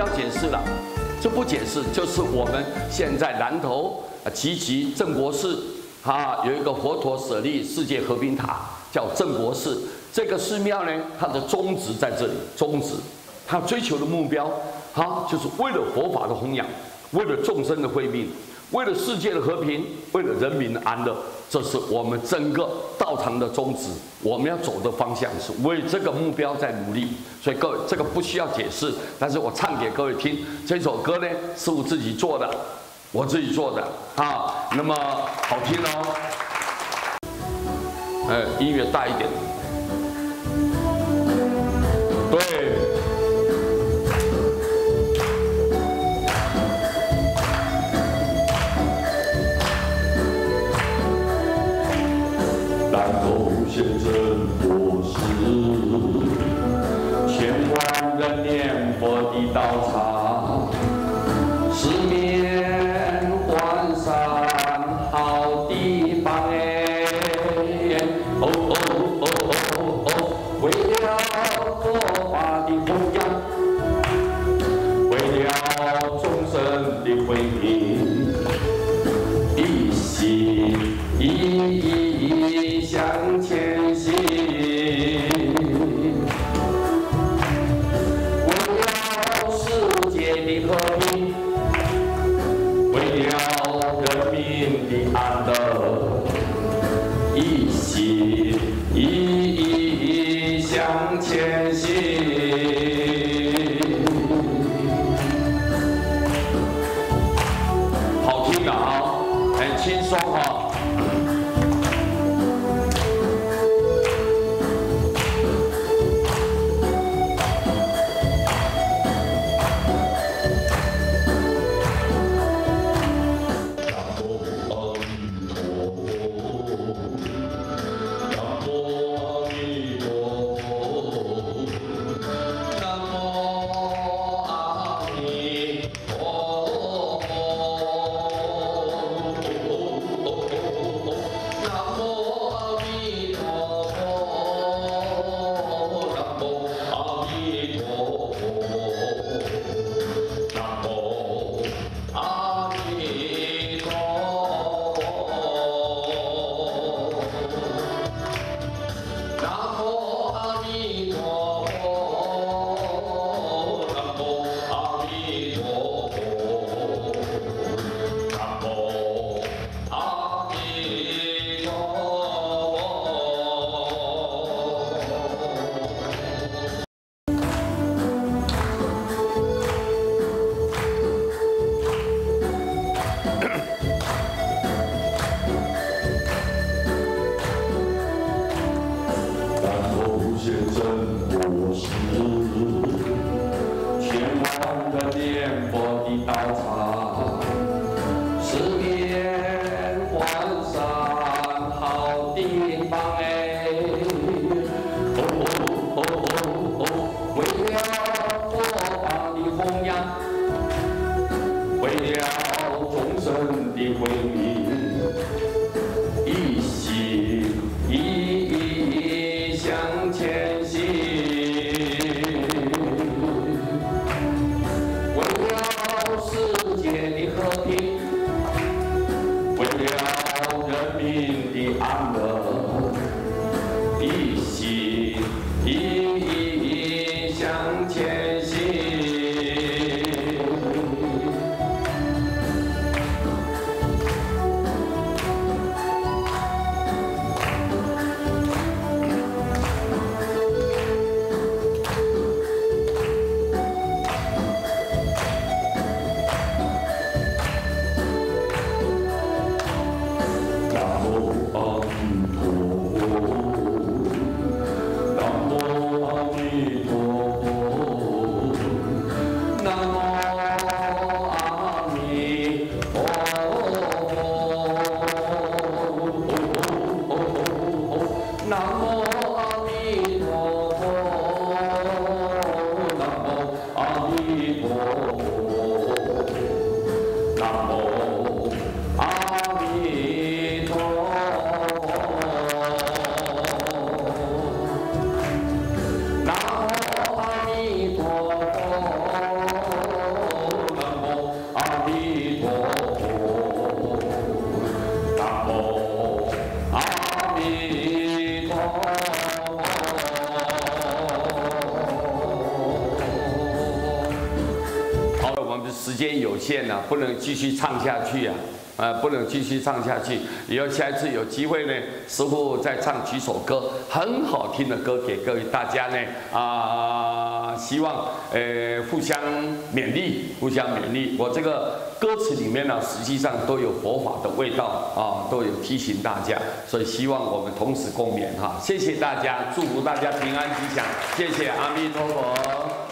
要解释了，这不解释就是我们现在南投集集正国寺有一个佛陀舍利世界和平塔，叫正国寺。这个寺庙呢，它的宗旨在这里，宗旨它追求的目标，就是为了佛法的弘扬，为了众生的慧命，为了世界的和平，为了人民的安乐。这是我们整个道场的宗旨，我们要走的方向是为这个目标在努力。所以各位，这个不需要解释，但是我唱给各位听。这首歌呢，是我自己做的，我自己做的那么好听哦。音乐大一点。对。南投县正国寺，千万人念佛的道场，四面环山好地方为了佛法的弘扬，为了众生的慧命，一心一意向前行，为了世界的和平，为了人民的安乐，一心一意向前行。好听的很轻松限了，不能继续唱下去啊。不能继续唱下去。以后下一次有机会呢，师父再唱几首歌，很好听的歌给各位大家呢希望互相勉励，互相勉励。我这个歌词里面呢，实际上都有佛法的味道啊，都有提醒大家，所以希望我们同时共勉哈。谢谢大家，祝福大家平安吉祥，谢谢阿弥陀佛。